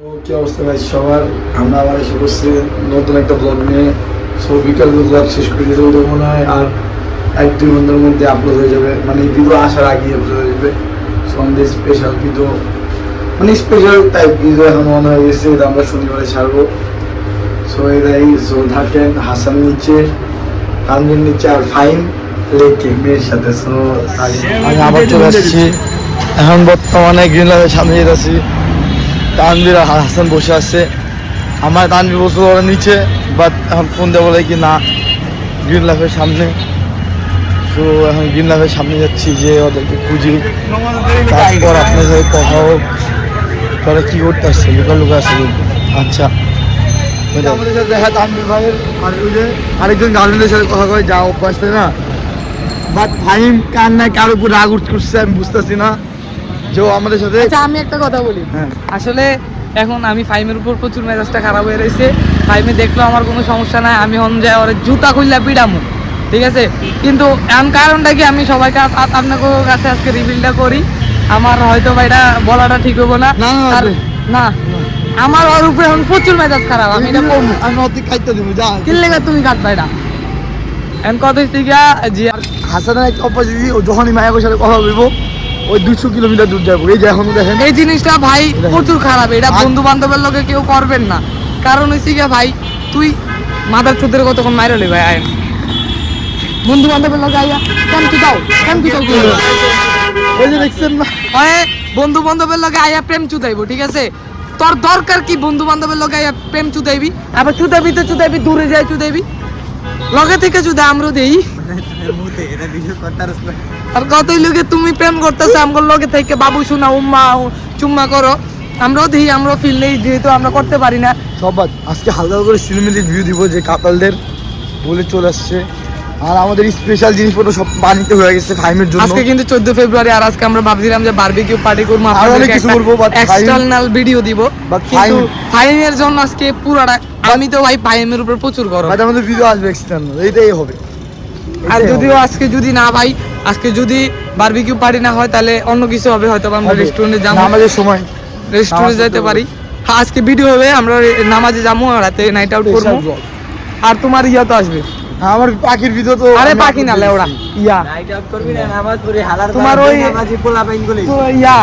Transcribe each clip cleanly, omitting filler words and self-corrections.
কি অবস্থা ভাই সবার? আমরা আবার এসে করছি নতুন একটা ব্লগ নিয়ে। সো বিকাল ব্লগ শেষ করে দিতে ওটা মনে হয় আর 1-2 ঘন্টার মধ্যে আপলোড হয়ে যাবে, মানে ভিডিও আসার আগেই আপলোড হয়ে যাবে। সন্ধ্যে স্পেশাল ভিডিও, মানে স্পেশাল টাইপ ভিডিও এখন মনে হয়ে গেছে, এটা আমরা শনিবারে ছাড়বো। সো এটাই। সো থাকেন হাসান নিচে, তানভীর নিচে, আর ফাইন লেকে মেয়ের সাথে। সো আমি আবার চলে আসছি, এখন বর্তমানে গ্রিন লাইটের সামনে যেতেছি। তানভীর আর হাসান বসে আছে, আমার তানভীর বসে ওরা নিচে, বাট এখন ফোন দেওয়া বলে কি না গ্রিন লাইটের সামনে। তো এখন গ্রিন লাইটের সামনে যাচ্ছি যে ওদেরকে খুঁজি, তারপর আপনার সাথে কথা হোক। তারা কী করতে আসছে? লুকা আসছে কিন্তু। আচ্ছা, আমাদের সাথে দেখা তানভীর ভাইয়ের আর ওই যে আরেকজন গার্লফ্রেন্ডের সাথে কথা কয়, যা অভ্যাস তাই না। বাট ফাহিম কার না কার উপর রাগ করছে, আমি বুঝতেছি না যে আমাদের সাথে। আচ্ছা আমি একটা কথা বলি, আসলে এখন আমি ফাইমের উপর প্রচুর মেজাজটা খারাপ হয়ে রয়েছে। ফাইমে দেখলেও আমার কোনো সমস্যা নাই, আমি হন যায় ওর জুতা খুললা পিডামু, ঠিক আছে। কিন্তু এমন কারণটা কি আমি সবাইকে আপনার কাছে আজকে রিভিলটা করি। আমার হয়তো বা এটা বলাটা ঠিক হবো না, না আমার ওর উপরে এখন প্রচুর মেজাজ খারাপ। আমি এটা করবো, আমি অতি খাইতে দিব, যা কিনলে তুমি কাটবা এটা। এখন কথা হচ্ছে গিয়া যে হাসানের একটা অপোজিট, ও যখনই মায়ের সাথে কথা বলবো ওই 200 কিলোমিটার দূর যাবো। এই যে এখন দেখেন এই জিনিসটা ভাই প্রচুর খারাপ, এটা বন্ধু বান্ধবের লোকে কেউ করবেন না। কারণ হচ্ছে গিয়া ভাই তুই মাদার চোদ্দের কতক্ষণ মাইরে লি ভাই, আয় বন্ধু বান্ধবের লোকে আইয়া কেন কি দাও ওই যে দেখছেন না, বন্ধু বান্ধবের লোকে আইয়া প্রেম চুদাইবো, ঠিক আছে। তোর দরকার কি বন্ধু বান্ধবের লোকে আইয়া প্রেম চুদাইবি? আবার চুদাইবি তো চুদাইবি, দূরে যাই চুদাইবি, লগে থেকে চুদা আমরো দেই। আর কতই লোকে তুমি প্রেম করতেছো আমগোর লগে থেকে, বাবু শোনা উম্মা চুম্মা করো, আমরাও দেখি, আমরাও ফিল নেই, যেহেতু আমরা করতে পারি না। সবার আজকে হালকা করে সিনেমেটিক ভিউ দিব, যে কাপালদের বলে চলে আসছে। আর আমাদের স্পেশাল জিনিসপত্র সব বানিতে হয়ে গেছে ফাইমের জন্য। আজকে কিন্তু 14 ফেব্রুয়ারি, আর আজকে আমরা ভাবছিলাম যে বারবিকিউ পার্টি করবো, আর অনেক কিছু করব, বাট এক্সটারনাল ভিডিও দিব, কিন্তু ফাইমের জন্য আজকে পুরোটা। আমি তো ভাই ফাইমের উপর প্রচুর গরম, বাট আমাদের ভিডিও আসবে এক্সটারনাল, এইটাই হবে। আর যদিও আজকে যদি না ভাই, আজকে যদি বারবিকিউ পার্টি না হয় তাহলে অন্য কিছু হবে, হয়তো আমরা রেস্টুরেন্টে যাবো, আমাদের সময় রেস্টুরেন্টে যেতে পারি। হ্যাঁ আজকে ভিডিও হবে, আমরা নামাজে যাবো, রাতে নাইট আউট করবো। আর তোমার ইয়া তো আসবে, আমার পাখির ভিডিও তো। আরে পাখি না লেওড়া, ইয়া নাইট আউট করবি না, নামাজ পড়ে হালার তোমার ওই নামাজি পোলা বাইন গুলি তো ইয়া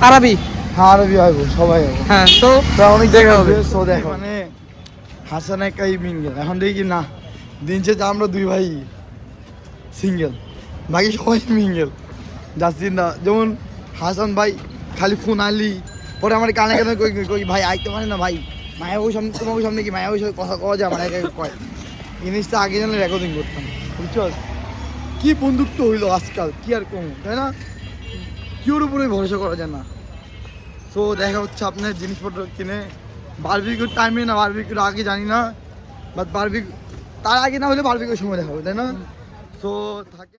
আরবি, হ্যাঁ আরবি হইব, সবাই হবে। হ্যাঁ তো অনেক দেখা হবে। সো দেখো মানে হাসান একাই মিঙ্গেল, এখন দেখি না দিন শেষে আমরা দুই ভাই সিঙ্গেল, বাকি সবাই মিঙ্গেল। যাচ্ছিন না, যেমন হাসান ভাই খালি ফোন আনলি পরে আমার কানে কানে কই ভাই আইতে পারে না ভাই, মায়া ওই সামনে তোমার ওই সামনে কি মায়া ওই সাথে কথা কওয়া যায়, আমার একা কয় জিনিসটা আগে জানলে রেকর্ডিং করতাম, বুঝছো? কি বন্ধুত্ব হইলো আজকাল, কি আর কম, তাই না? কিওর উপরে ভরসা করা যায় না। সো দেখা হচ্ছে আপনার জিনিসপত্র কিনে বারবিকিউর টাইমে না বারবিকিউর আগে জানি না, বাট বারবিকিউ তার আগে না হলে বারবিকিউর সময় দেখা হবে, তাই না? সো থাকে।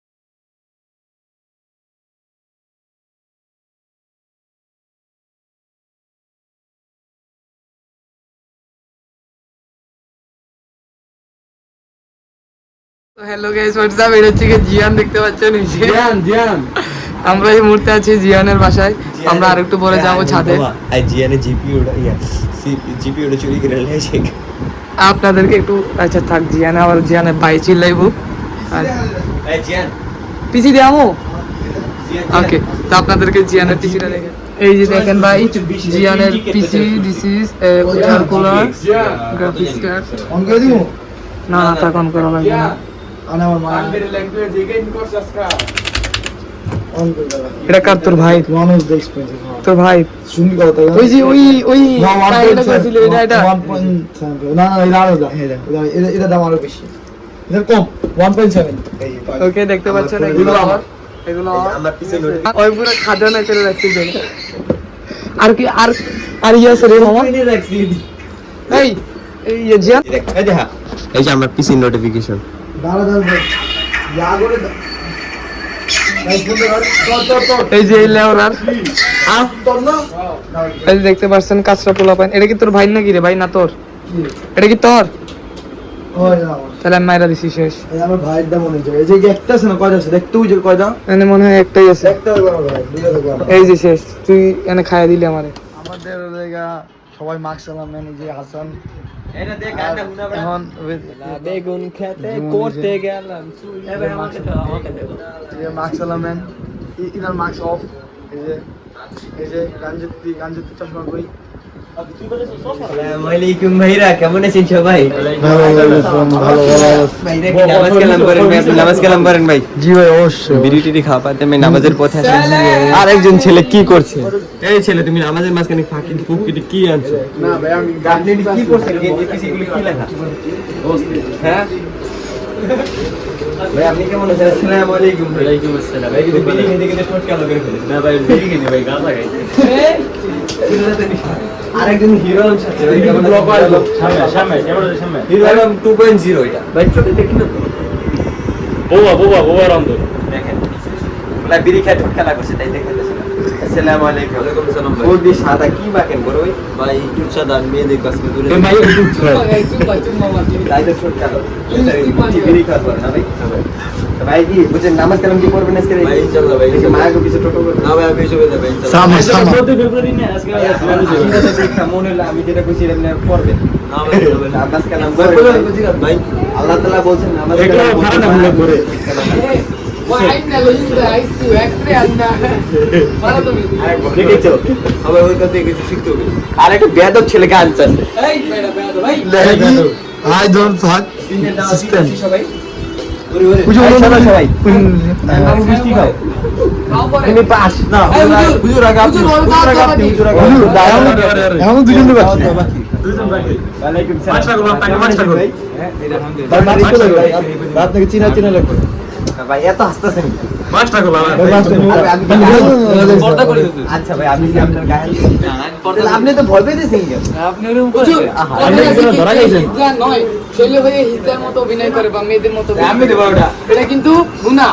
Hello guys, what's up? এটা হচ্ছে জিয়ান, দেখতে পাচ্ছেন জিয়ান আমরা এই মুহূর্তে আছি জিয়ানের বাসায়। আমরা আরেকটু পরে যাবো ছাদে। আই জিয়ানে জিপি ওটা চুরি করে নিয়েছে। আপনাদেরকে একটু, আচ্ছা থাক, জিয়ানে আবার জিয়ানের ভাই চিল্লাইবো। এই জিয়ান পিসি দেয়ামো, ওকে। তো আপনাদেরকে জিয়ানের পিসিটা দেখেন, এই যে দেখেন ভাই জিয়ানের PC. This is calculator graphics card. On করে দিব না না থাক, অন করা লাগবে না। আরে আমার মা অন করে দাও। এটা কার? তোর ভাই? ওয়ান অফ দ্য এক্সপেন্সিভ, তোর ভাই শুনবি কথা? ওই যে ওই এটা করেছিল, এটা 1.7 না এটা আরো দাম, এটা দাম আরো বেশি, এটা কম 1.7। ওকে দেখতে পাচ্ছেন, এগুলো আমার পিছনে ওই পুরো খাজানা করে রাখছি। আর কি আর ইয়ে আছে রে মামা, রাখছি। এই ইয়ে জিয়ান, এই দেখা, এই যে আমার পিসি নোটিফিকেশন। দাঁড়া ইয়া করে এই যে লেওরার এই যে দেখতে পাচ্ছেন কাঁচরা পোলা পাইন। এটা কি তোর ভাই নাকি রে? ভাই না তোর? এটা কি তোর? তাহলে আমি মাইরা দিছি, শেষ। আমার ভাইয়ের দাম অনেক জায়গায়, এই যে একটা আছে না, কয়টা আছে দেখতে, ওই যে কয়টা এনে মনে হয় একটাই আছে। একটা হবে আমার ভাই, দুইটা থাকবে আমার। এই যে শেষ, তুই এনে খাইয়া দিলি আমারে। আমাদের জায়গা সবাই মাস্ক চালাবেন, এই যে হাসান এটা দেখ গানটা শুনা বড় এখন বেগুন খেতে করতে গেলাম এবার আমাকে মাস্ক চালাবেন, ইনার মাস্ক অফ, এই যে গাঞ্জতি চশমা কই আসসালামু আলাইকুম ভাইরা, কেমন আছেন সবাই? নামাজ কালাম করেন ভাই। জি ভাই অবশ্যই। বিড়ি টিড়ি খাওয়া পাতে আমি নামাজের পথে আছি। আর একজন ছেলে কি করছে? এই ছেলে তুমি নামাজের মাঝখানে ফাঁকি ফুকি কি আনছো? না ভাই আমি আপনি কি করছেন? গেঞ্জি পিছি গুলো কি লেখা? হ্যাঁ ভাই আপনি কেমন আছেন? আসসালামু আলাইকুম। ওয়ালাইকুম আসসালাম। ভাই কিন্তু বিড়ি খেতে খেতে ঠোঁট কালো করে ফেলেছে। না ভাই বিড়ি খেতে ভাই গাঁজা খাইছে। আরেকজন হিরো আলম সাথে ভাই কেমন আছেন? সামনে কেমন আছে সামনে হিরো আলম 2.0 এটা ভাই চোখে দেখি না তো বোবা রামদো দেখেন বলা বিড়ি খেয়ে ঠোঁট কালা করছে তাই দেখতেছি না। আসসালামু আলাইকুম। ওয়ালাইকুম আসসালাম ভাই। ওর দিয়ে সাদা কি বাকেন বড় ভাই একটু সাদা মেয়েদের কাছে দূরে ভাই তাই তো ঠোঁট কালো বিড়ি খাওয়ার পর না ভাই ভাই কি বুঝেন নামাজ কালাম কি পড়বেন আজকে ভাই? ইনশাআল্লাহ ভাই মায়ের পিছে টোটো করে না ভাই আমি এসে যাবে ইনশাআল্লাহ। সামনে 14 ফেব্রুয়ারি না আজকে মনে হলো আমি যেটা কইছি আপনি পড়বেন না ভাই নামাজ কালাম ভাই আল্লাহ তাআলা বলছেন নামাজ কালাম করে দেখেছো আবার ওই কথা থেকে কিছু শিখতে হবে। আর একটা বেয়াদব ছেলেকে আনছে আই ডোন্ট ফাক সিস্টেম সবাই সবাই আমি মিষ্টি খাও তুমি পাস না হুজুর আগে আপনি হুজুর আগে আপনি হুজুর আগে এখন দুজন তো বাকি দুজন বাকি ওয়ালাইকুম পাঁচটা করো, আপনাকে পাঁচটা করো। আপনাকে চিনা চিনা লাগবে ভাই এত হাসতেছেন মাছটা করো পর্দা করে দিতে আচ্ছা ভাই আপনি কি আপনার গায়ে আপনি তো ভয় পেয়েছেন কেন আপনি ওরকম করে ধরা গেছেন নয় ছেলে হয়ে হিজড়ার মতো অভিনয় করে বা মেয়েদের মতো আমি দেব ওটা এটা কিন্তু গুনাহ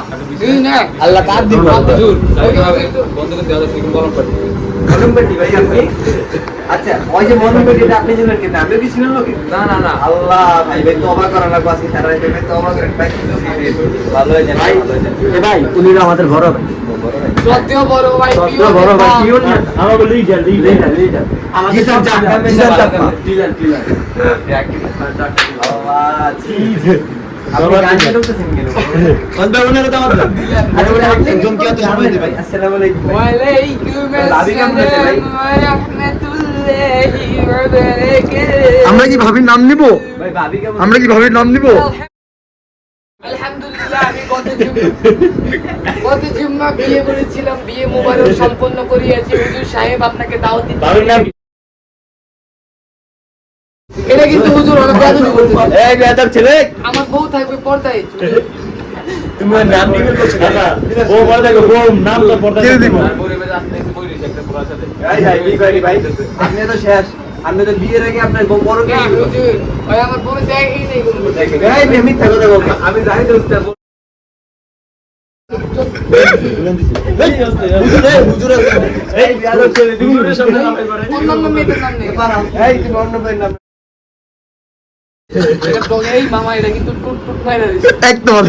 না আল্লাহ কার দিব হুজুর বন্ধ করে দেওয়া থেকে গরম পাটি গরম পাটি ভাই আপনি আচ্ছা ওই যে মরণ পাটি এটা আপনি জানেন কেন আপনি কি ছিলেন লোকে না না না আল্লাহ ভাই ভাই তওবা করা লাগবে আজকে সারা রাত ভাই তওবা করেন ভাই ভালো হয়ে যান ভাই এ ভাই উনি আমাদের বড় ভাই সত্যিও বড় ভাই সত্যিও বড় ভাই কি হল না আমার বলি লিডার আমাকে সব জায়গা আল্লাহ ঠিক আপনি গানটা ঢুকতেছেন কেন কোনটা উনারে তো আমার আরে বলে একজন কি এত সময় দিবে ভাই আসসালামু আলাইকুম ওয়ালাইকুম আসসালাম ওয়া রাহমাতুল্লাহি ওয়া বারাকাতুহু আমরা কি ভাবির নাম নিব? ভাই ভাবি কেমন আমরা কি ভাবির নাম নিব? আলহামদুলিল্লাহ আমি গত জুম্মা বিয়ে করেছিলাম, বিয়ে মোবারক সম্পন্ন করিয়েছি। হুজুর সাহেব আপনাকে দাওয়াত দিতে বাবার নাম এটা কিন্তু হুজুর অনেক বেয়াদবি করতেছে। এই বেয়াদব ছেলে আমার বউ থাকবে পর্দায়। তুমি নাম দিবে তো দাদা ও বড় দেখো ও নাম তো পড়তে কে দিব? ভাই ভাই কি করি ভাই আপনি তো শেষ আপনি তো বিয়ের আগে আপনার বউ বড় কে না হুজুর ওই আমার বউ দেখেই নেই কোনো। এই মেমি থাকো দেখো আমি জানি তো উত্তর এই হুজুর এই বেয়াদব ছেলে তুমি হুজুরের সামনে নামাই করে অন্যান্য মেয়েদের নাম নেই। এই তুমি অন্য ভাই নাম এটা তো এই মামা এটা কিন্তু টুট টুট মাইরা দিছে। একদম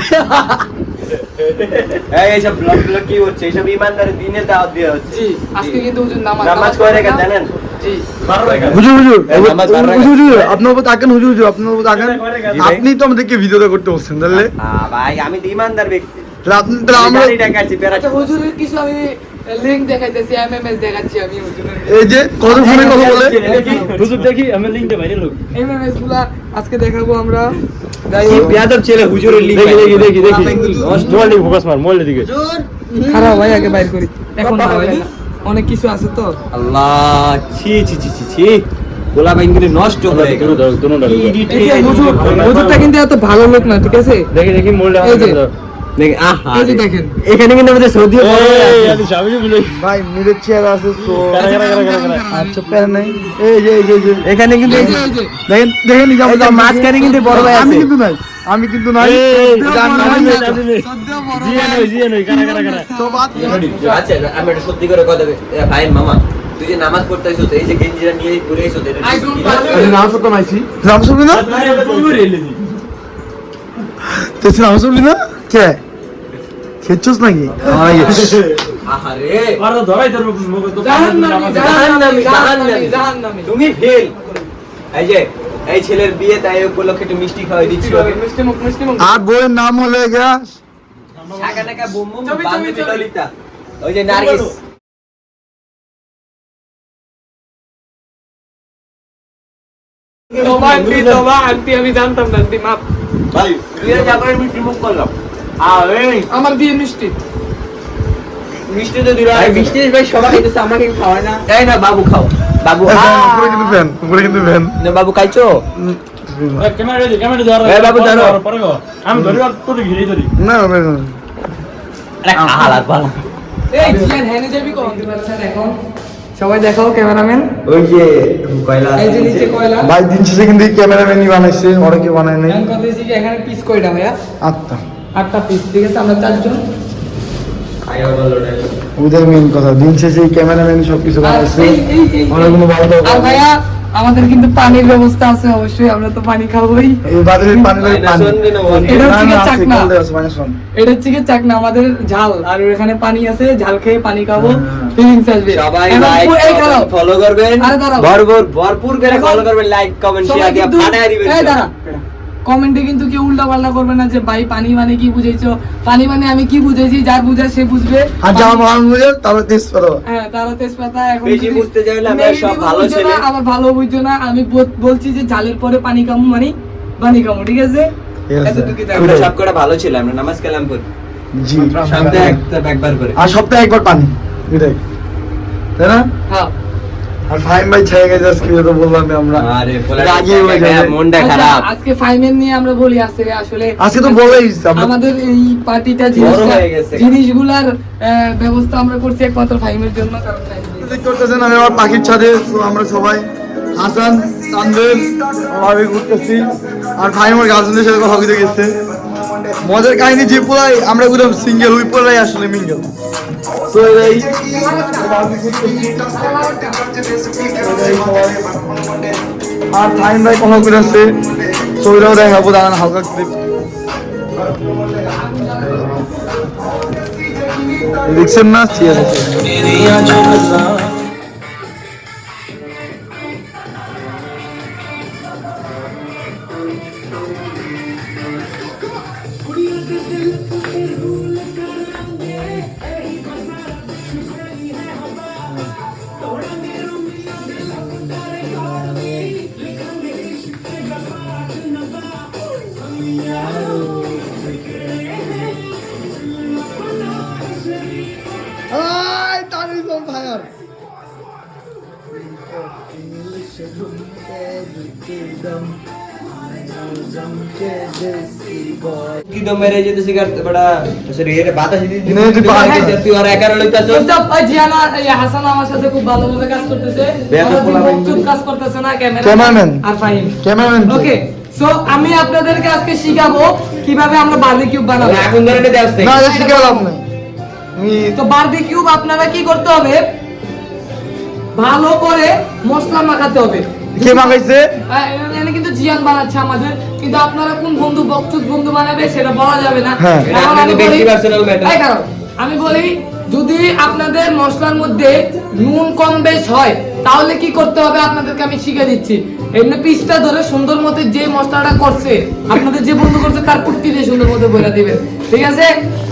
এইসব ব্লগ ব্লগ কি হচ্ছে এইসব ইমানদারের দিনে দাওয়াত দেওয়া হচ্ছে জি আজকে কিন্তু হুজুর নামাজ করে রেখে জানেন জি 12 টাকা হুজুর হুজুর নামাজ বার রাখা। হুজুর হুজুর আপনার উপর তাকান, হুজুর হুজুর আপনার উপর তাকান। আপনি তো আমাদেরকে ভিডিওটা করতে বলছেন তাহলে ভাই আমি তো ইমানদার ব্যক্তি তাহলে আমরা গাড়ি দেখাচ্ছি আচ্ছা হুজুরের কিছু আমি লিংক দেখাইতেছি, এমএমএস দেখাচ্ছি আমি হুজুরের এই যে কত ফোনে কথা বলে হুজুর দেখি আমি লিংকটা বাইরে লোক এমএমএস গুলা আজকে দেখাবো আমরা। কি বেয়াদব ছেলে হুজুরের লিংক দেখি মোবাইল দিকে ফোকাস মার মোবাইল দিকে খারাপ ভাই আগে বাইর করি এখন না ভাই, অনেক কিছু আছে তো। আল্লাহ ছি ছি ছি ছি ছি গোলা বাইনগুলি নষ্ট হয়ে গেল দুনোটা এই যে হুজুরটা কিন্তু এত ভালো লোক না, ঠিক আছে? দেখি মোবাইল এই যে দেখি আহা এই যে দেখেন এখানে কিন্তু আমাদের সৌদি ভাই মিরের চেয়ার আছে তো কারা। আচ্ছা প্যার নাই। এই যে এই যে এই যে এখানে কিন্তু এই যে এই যে দেখেন দেখেন এই যে এই যে মাঝখানে কিন্তু বড় ভাই আমি আছে কিন্তু নাই, আমি কিন্তু নাই। সব আচ্ছা আমি একটা সত্যি করে কথা ভাই মামা তুই যে নামাজ পড়তে আইছস এই যে গেঞ্জিটা নিয়ে ঘুরে আইছস এটা I don't নাম শুনতে নাইছি নাম শুনবি না তুই নাম শুনবি না কে খেচ্ছস নাকি আহারে আর তো ধরাই তোর মুখ তো জাহান্নামী। তুমি ফেল। এই যে এই ছেলের বিয়ে তাই উপলক্ষে একটু মিষ্টি খাওয়াই দিচ্ছি ওকে। মিষ্টি মুখ। আর বইয়ের নাম হলো গা শাকা নাকা বুম বুম ছবি, বান্ধবী ছবি। ললিতা। ওই যে নার্গিস। তোবা আন্টি আমি জানতাম না আন্টি মাপ। ভাই বিয়ে যাবার মিষ্টি মুখ করলাম। আরে আমার বিয়ে মিষ্টি। মিষ্টি তো দিরা মিষ্টি ভাই সবাই খাইতেছে আমাকে খাওয়ায় না। তাই না বাবু খাও। বাবু উপরে কিন্তু ফ্যান না বাবু খাইছো? ক্যামেরা ধর এই বাবু ধরো। পরে গো আমি ধরি আর তোর ঘিরে ধরি না আরে খালাত ভালো। এই জিয়ান হেনে যাবি কোন দিবাচ্ছেন এখন? সবাই দেখাও ক্যামেরাম্যান। ওই যে কয়লা এই যে নিচে কয়লা। ভাই দিন শেষে কিন্তু ক্যামেরাম্যানই বানাইছে, ওরা কি বানায় নাই। এখন কথা হচ্ছে কি এখানে পিস কয়টা ভাইয়া? আত্মা 8টা পিস, ঠিক আছে আমরা 4 জন। আয়া বলো রে। ওদের মেন কথা, দিন শেষে ক্যামেরাম্যান সবকিছু বানাইছে। ওরা কোনো ভালো আর ভাইয়া আমাদের কিন্তু পানির ব্যবস্থা আছে অবশ্যই, আমরা তো পানি খাবোই। এই বাদে পানি লাগে পানি। এটা হচ্ছে কি না, চাকনা। আছে, কল দেওয়া আছে, -1 এটা হচ্ছে কি চাকনা, আমাদের ঝাল আর এখানে পানি আছে, ঝাল খেয়ে পানি খাবো, ফিলিংস আসবে। সবাই এখন লাইক এই খাও। ফলো করবেন। আরে দাঁড়াও। ভরপুর করে এখন ফলো করবেন, লাইক কমেন্ট সবাই শেয়ার দিয়ে কিন্তু ফাটায় দিবেন। এই দাঁড়া, কমেন্টে কিন্তু কেউ উল্টা পাল্টা করবে না যে ভাই পানি মানে কি বুঝাইছো, পানি মানে আমি কি বুঝাইছি, যার বুঝা সে বুঝবে। আর যা মানুষ বুঝে তাহলে তেজ করো। হ্যাঁ তারা তেজপাতা এখন বেশি যদি বুঝতে চাইলে আমরা negative সব ভালো বুঝছো ছেলে। না, আবার ভালো বুঝছো না, আমি বলছি যে ঝালের পরে পানি খামু মানে পানি খামু, ঠিক আছে? ঠিক আছে। এতটুকুই থাকবে। আমরা সব কটা ভালো ছিল, আমরা নামাজ কালাম করি জি সপ্তাহে একবার করে। আর সপ্তাহে একবার পানি, এটাই তাই না? হ্যাঁ আর ফাইম ভাই ছেড়ে গেছে আজকে, তো বললাম আমরা আরে রাগি হয়ে যাবে। মনটা আচ্ছা, খারাপ। আজকে ফাইমের নিয়ে আমরা বলি আসলে আজকে তো বলেই দিছি আমরা। আমাদের এই পার্টিটা হয়ে গেছে। জিনিসগুলার ব্যবস্থা আমরা করছি একমাত্র ফাইমের জন্য, কারণ ফাহিম- ঠিক করতেছেন, আমি আমার পাখির ছাদে, তো আমরা সবাই হাসান তানভীর ভাবে ঘুরতেছি, আর ভাই আমার গার্জেনদের সাথে কথা বলতে গেছে। মজার কাহিনী যে পুরাই আমরা পুরো সিঙ্গেল, ওই পুরাই আসলে মিঙ্গেল। তো এই আর ফাইন ভাই কথা করেছে, ছবিটাও দেখাবো, দাঁড়ান হালকা ক্লিপ দেখছেন না? ঠিক আছে। কি দম মেরে যেতে সিগারেট বড়া সরি এর বাতাস দিদি ইনে তুই পাহাড় তুই আর একা লইতাছস। দোস্ত, ওই জিয়ানা, এই হাসান আমার সাথে খুব ভালোভাবে কাজ করতেছে, বেয়াদব ওরা দুই পোলাপান বকচুদ কাজ করতেছে না, ক্যামেরাম্যান। আর ফাহিম। ক্যামেরাম্যান তো। ওকে, সো আমি আপনাদেরকে আজকে শিখাবো কিভাবে আমরা বারবিকিউ বানাবো। আগুন ধরে দেওয়া আছে। না, এটা শিখালাম না আমি। তো বারবিকিউ আপনারা কি করতে হবে, ভালো করে মশলা মাখাতে হবে। কে মাখাইছে? এখানে কিন্তু জিয়ান বানাচ্ছে আমাদের, কিন্তু আপনারা কোন বন্ধু বকচুদ বন্ধু বানাবে সেটা বলা যাবে না। হ্যাঁ। এটা এখন আমি আপনাদের ব্যক্তি বলি- personal matter। এই কারণ আমি বলি, যদি আপনাদের মশলার মধ্যে নুন কম বেশ হয় তাহলে কি করতে হবে আপনাদেরকে আমি শিখে দিচ্ছি। এমনি পিসটা ধরে সুন্দর মতো যে মশলাটা করছে, আপনাদের যে বন্ধু করছে তার পুটকি দিয়ে সুন্দর মতো বইরা দিবেন, ঠিক আছে?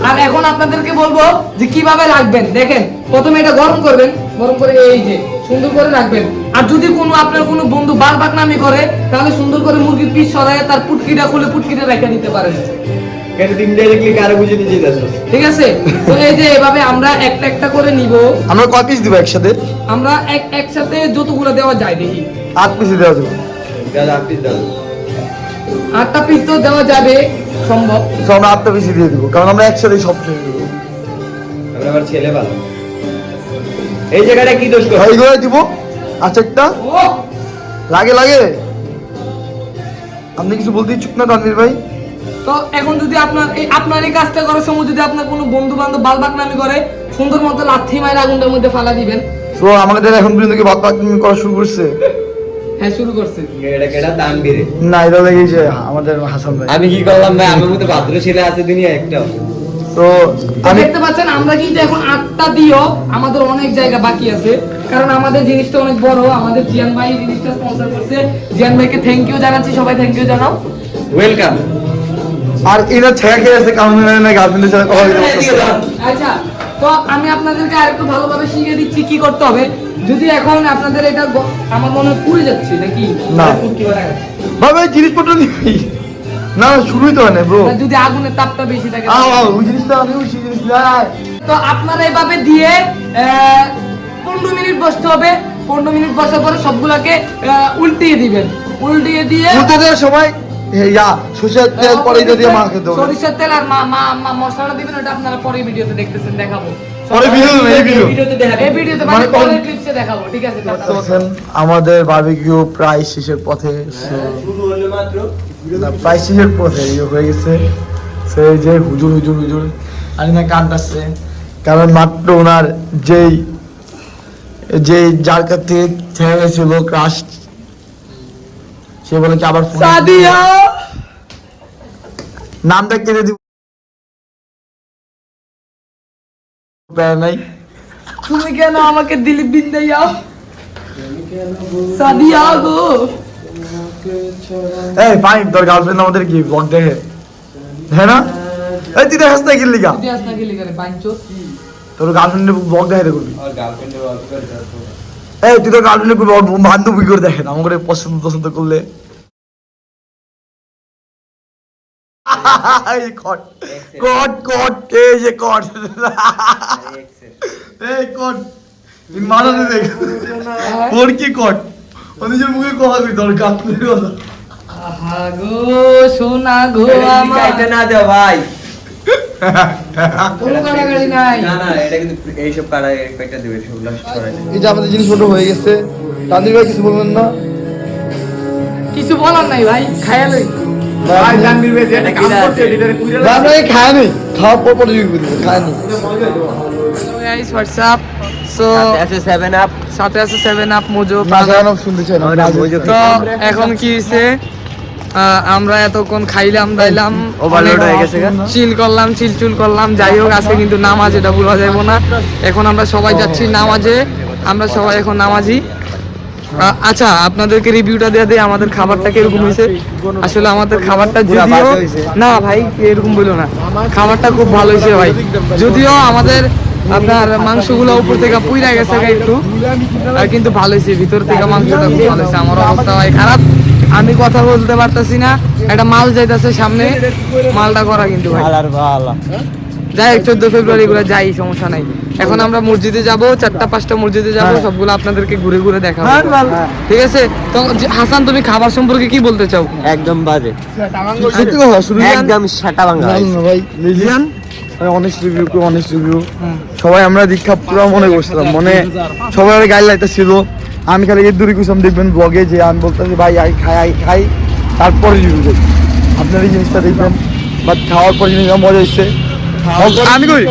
আর এখন আপনাদেরকে বলবো যে কিভাবে রাখবেন। দেখেন, প্রথমে এটা গরম করবেন, গরম করে এই যে সুন্দর করে রাখবেন। আর যদি কোনো আপনার কোনো বন্ধু বারবার নামি করে, তাহলে সুন্দর করে মুরগির পিস সরায় তার পুটকিটা খুলে পুটকিটা রেখে দিতে পারেন, কেন তুমি ডাইরেক্টলি কারে বুঝে নিয়ে যেতেছস? ঠিক আছে? তো এই যে এভাবে আমরা একটা একটা করে নিব। আমরা কয় পিস দিব একসাথে? আমরা একসাথে যতগুলো দেওয়া যায় দেখি। 8 পিস দেওয়া যাবে। দাদা আপনি দাও। 8টা পিস তো দেওয়া যাবে সম্ভব। তো আমরা 8টা পিস দিয়ে দিব, কারণ আমরা একসাথে সব শেষ দেবো। আমরা আবার ছেলে ভালো। এই জায়গাটা কি দোষ করছ? এইগুলো দিব। আচ্ছা, একটা ও লাগে লাগে। আপনি কিছু বলতে ইচ্ছুক না তানভীর ভাই? তো এখন যদি আপনার এই কাজটা করার সময় যদি আপনার কোনো বন্ধু বান্ধব বালবাক নামি করে, সুন্দর মতো লাথি মাইরা আগুনটার মধ্যে ফালা দিবেন। তো আমাদের এখন পর্যন্ত কি বাদ করা শুরু করছে? হ্যাঁ, শুরু করছে। এটা কেডা তানবীরে? না, এটা লেগেছে আমাদের হাসান ভাই। আমি কি করলাম ভাই? আমার মতো ভাদ্র ছেলে আছে দুনিয়া একটা। তো আমি দেখতে পাচ্ছেন আমরা কিন্তু এখন 8টা দিও আমাদের অনেক জায়গা বাকি আছে, কারণ আমাদের জিনিসটা অনেক বড়। আমাদের জিয়ান ভাই জিনিসটা স্পন্সর করছে, জিয়ান ভাইকে থ্যাংক ইউ জানাচ্ছি, সবাই থ্যাংক ইউ জানাও। ওয়েলকাম। আর এরা ছেঁকে আছে কারণ না গার্লফ্রেন্ডের সাথে কথা বলতে পারতেছে না। আচ্ছা, তো আমি আপনাদেরকে আরেকটু ভালোভাবে শিখিয়ে দিচ্ছি কি করতে হবে। যদি এখন আপনাদের এটা আমার মনে হয় পুড়ে যাচ্ছে নাকি না। ফুটকি বানায়। বাবা এই জিনিসপত্র নিবি না, শুরুই তো হয় না ব্রো। যদি আগুনের তাপটা বেশি থাকে ওই জিনিসটা আমি ওই জিনিস নাই। তো আপনারা এইভাবে দিয়ে 15 মিনিট বসতে হবে। 15 মিনিট বসার পরে সবগুলোকে উল্টিয়ে দিবেন। উল্টিয়ে দিয়ে উল্টে দেওয়ার সময় সরষের তেল পরে দিয়ে মাখে দেবো। সরিষার তেল আর মশলাটা দিবেন, ওটা আপনারা পরের ভিডিওতে দেখতেছেন, দেখাবো। পরে ভিডিও না, এই ভিডিও। এই ভিডিওতে মানে মানে পরের ক্লিপসে দেখাবো, ঠিক আছে? আমাদের বারবিকিউ প্রায় শেষের পথে, শুরু হলো মাত্র। প্রায় শেষের পথে হয়ে গেছে। সেই যে হুজুর হুজুর হুজুর আরে না কান্দাচ্ছে, কারণ মাত্র ওনার যেই যার কাছ থেকে ছেড়ে গেছিল ক্রাশ, সে বলে কি আবার phone- সাদিয়া নামটা কেটে দিব প্যারা নাই। তুমি কেন আমাকে দিলি বিন্দাইয়া? সাদিয়া গো, এই ফাইন, তোর গার্লফ্রেন্ড আমাদের কি ব্লগ দেখে, হ্যাঁ না? এই তুই দেখাস না কিনলি গা, ইতিহাস না গেলি করে পাঁচশো। তোর গার্লফ্রেন্ডের ব্লগ দেখে করবি। আর গার্লফ্রেন্ডের অল্প করে যাবো। এই তুই তোর গার্লফ্রেন্ডের বান্ধবী করে দেখেন, আমাকে পছন্দ পছন্দ করলে এই কট কট কট এই যে কট এই কট তুই মারাতে দেখ ওর কি কট ও নিজের মুখে কথা তুই তোর গার্লফ্রেন্ডের কথা। আহা গো সোনা গো আমার, কাইটা না দেও ভাই। কোনো কাটাকাটি নাই। না না, এটা কিন্তু এইসব কাটা কয়েকটা দেবে, সব লাস্ট করাই দেবে। এই যে আমাদের জিনিসপত্র হয়ে গেছে, তানভীর ভাই কিছু বলবেন না? কিছু বলার নাই ভাই, খায়া লই। আমরা খায় নি, খাওয়ার পর পরে খায় নি। গাইস হোয়াটসঅ্যাপ, সো আছে 7 আপ। সাথে আছে 7 আপ মোজো। মাঝখানে শুনতে চাই না। তো এখন কি হইছে, আমরা এতক্ষণ খাইলাম দাইলাম, Overload হয়ে গেছে গা। চিল করলাম, চিলচুল করলাম। যাই হোক, আজকে কিন্তু নামাজ, এটা ভুলা যাবে না। এখন আমরা সবাই যাচ্ছি নামাজে, আমরা সবাই এখন নামাজি। আচ্ছা, আপনাদেরকে রিভিউটা দিয়ে দিই আমাদের খাবারটা কিরকম হয়েছে। আসলে আমাদের খাবারটা যদিও না ভাই এরকম বলো না, খাবারটা খুব ভালো হয়েছে ভাই। যদিও আমাদের আপনার মাংসগুলো উপর থেকে পুইরা গেছে একটু, কিন্তু ভালো হয়েছে, ভিতর থেকে মাংসটা খুব ভালো হয়েছে। আমার অবস্থা ভাই খারাপ, আমি কথা বলতে পারতাছি না। একটা মাল যাইতেছে সামনে, মালটা করা কিন্তু ভাই। যাই হোক, 14 ফেব্রুয়ারি গুলো যাই, সমস্যা নাই। এখন আমরা মসজিদে যাব, 4টা-5টা মসজিদে যাব, সবগুলো আপনাদেরকে ঘুরে ঘুরে দেখাবো, ঠিক আছে? তো হাসান, তুমি খাবার সম্পর্কে কি বলতে চাও? একদম বাজে, সত্যি কথা শুরু একদম শাটা ভাঙা। ভাই লিজিয়ান অনেস্ট রিভিউ, অনেস্ট রিভিউ। সবাই আমরা দীক্ষা পুরো মনে করছিলাম, মনে সবাই গাইড লাইতে ছিল। আমি খালি এর দূরে কুসুম দেখবেন ব্লগে, যে আমি বলতেছি ভাই আই খাই তারপরে রিভিউ করি। আপনার এই জিনিসটা দেখবেন, বাট খাওয়ার পর জিনিসটা মজা হচ্ছে। আমি কই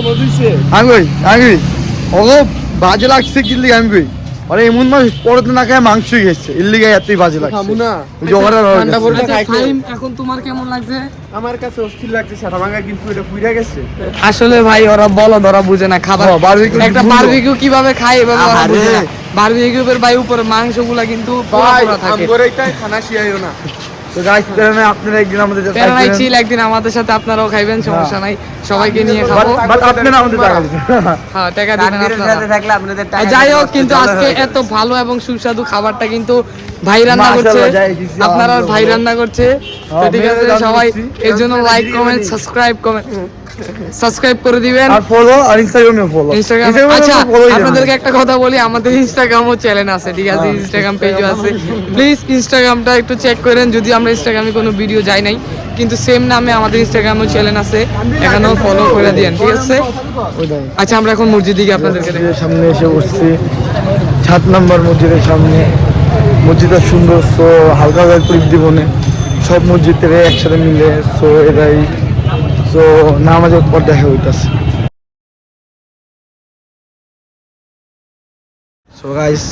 ওগো বাজে লাগছে কি লিগে, আমি কই আরে এমন মানুষ পরতে না খায় মাংসই খেয়েছে, এর লিগে এতই বাজে লাগছে। আচ্ছা, ফাহিম, এখন তোমার কেমন লাগছে? আমার কাছে অস্থির লাগছে, সাদা ভাঙা, কিন্তু এটা পুইরা গেছে। আসলে ভাই ওরা বলো, ধরা বুঝে না খাবার। barbecue একটা বুঝো। বারবিকিউ কিভাবে খায় এভাবে ওরা আরে। বুঝে না। বারবিকিউ এর ভাই উপরে মাংসগুলা কিন্তু পুরা ভাই পুরা থাকে। আমগরে এটাই খানা শিয়াইও না। তো গাইস আপনারা একদিন আমাদের সাথে প্যারাই চিল, একদিন আমাদের সাথে আপনারাও খাইবেন, সমস্যা নাই, সবাইকে নিয়ে খাবো। বাট আপনারা আমাদের টাকা দিবেন। হ্যাঁ, টাকা দিবেন তানভীরের আপনারা। সাথে থাকলে আপনাদের টাকা যাই হোক, দিতে কিন্তু হবে। আজকে এত ভালো এবং সুস্বাদু খাবারটা কিন্তু ভাই রান্না করছে, মাশাআল্লাহ, যাই কিছু আপনারা আলহামদুলিল্লাহ। ভাই রান্না করছে। তো ঠিক আছে, মেয়েরা রান্না সবাই করছি। এর জন্য লাইক কমেন্ট সাবস্ক্রাইব করে দিবেন। আর ফলো আর ইনস্টাগ্রামে ফলো। ইনস্টাগ্রাম, আচ্ছা আপনাদেরকে একটা কথা বলি, আমাদের ইনস্টাগ্রামও চ্যানেল আছে, ঠিক আছে? ইনস্টাগ্রাম পেজও আছে, প্লিজ ইনস্টাগ্রামটা একটু চেক করেন। যদি আমরা ইনস্টাগ্রামে কোনো ভিডিও যাই নাই, কিন্তু সেম নামে আমাদের ইনস্টাগ্রামও চ্যানেল আছে, এখানেও ফলো করে দিয়েন, ঠিক আছে? আচ্ছা, আমরা এখন মসজিদে গিয়ে আপনাদেরকে দেখি। মসজিদের সামনে এসে বসছি, 7 নম্বর মসজিদের সামনে। মসজিদটা সুন্দর, সো হালকা হালকা ট্রিপ জীবনে সব মসজিদের একসাথে মিলে, সো এটাই, সো নামাজের পর দেখা হইতাছে। সো গাইস,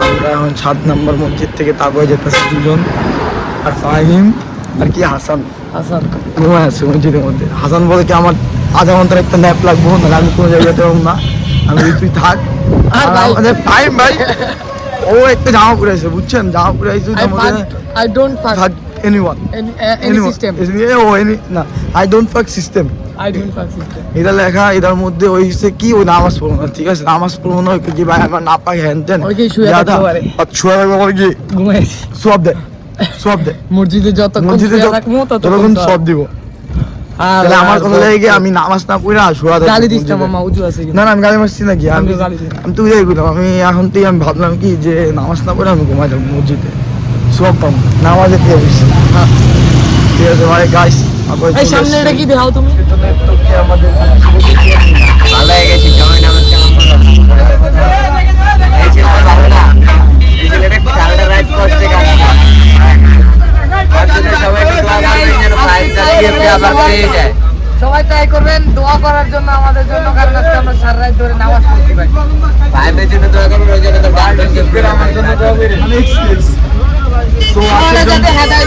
আমরা এখন 7 নম্বর মসজিদ থেকে তারপরে যেতেছি দুজন, আর ফাহিম আর কি হাসান ঘুমায় আছে মসজিদের মধ্যে। হাসান বলে কি আমার আধা ঘন্টার একটা ন্যাপ লাগবো, নাহলে আমি কোনো জায়গায় যেতে পারবো না। আমি তুই থাক। আর আর ভাই- আমাদের ফাইম ভাই, ও একটা জামা পরে আছে, বুঝছেন, জামা পরে আছে I don't fuck anyone. any system. I don't fuck system. I don't fuck system. এটা লেখা, এটার মধ্যে ওই হচ্ছে কি, ওই নামাজ পড়বো না, ঠিক আছে, নামাজ পড়বো না, ওই কি ভাই আমার না পাক হ্যান তেন ওই কি শুয়ে থাকতে পারে? শুয়ে থাকতে পারে কি ঘুমাইছি সব দে, সব দে, মসজিদে যতক্ষণ মসজিদে শুয়ে থাকবো যতক্ষণ সব দিব। তাহলে আমার কথা লাগে কি, আমি নামাজ না পড়ে শুয়ে থাকবো গালি দিস না মসজিদে। মামা, উজু আছে না কিন্তু। না, আমি গালি মারছি নাকি, আমি আমিও গালি দিই। আমি তো উদয় করলাম, আমি এখন থেকে আমি ভাবলাম কি যে নামাজ না পড়ে আমি ঘুমাই যাবো মসজিদে, সব পাবো নামাজের দিয়ে বসছি। ঠিক আছে ভাই, গাইস এই সামনে এটা কি দেখাও তুমি? ভালো হয়ে গেছি, জয় নামাজ কেমন করলাম? এই ছেলেটা ভালো না, এই ছেলেটা খেলাটা রাইট করছে গান। আসলে সবাইকে দোয়া করবেন যেন প্রাইজটা দিয়ে আবার পেয়ে যায়। সবাই ট্রাই করবেন দোয়া করার জন্য আমাদের জন্য, কারণ আজকে আমরা সারা রাত ধরে নামাজ পড়ছি ভাই। ভাইদের জন্য দোয়া করবেন, ওই জন্য তো গার্লফ্রেন্ড গিফট করে আমার জন্য দোয়া করবেন। সবাই যাতে হেদায়েত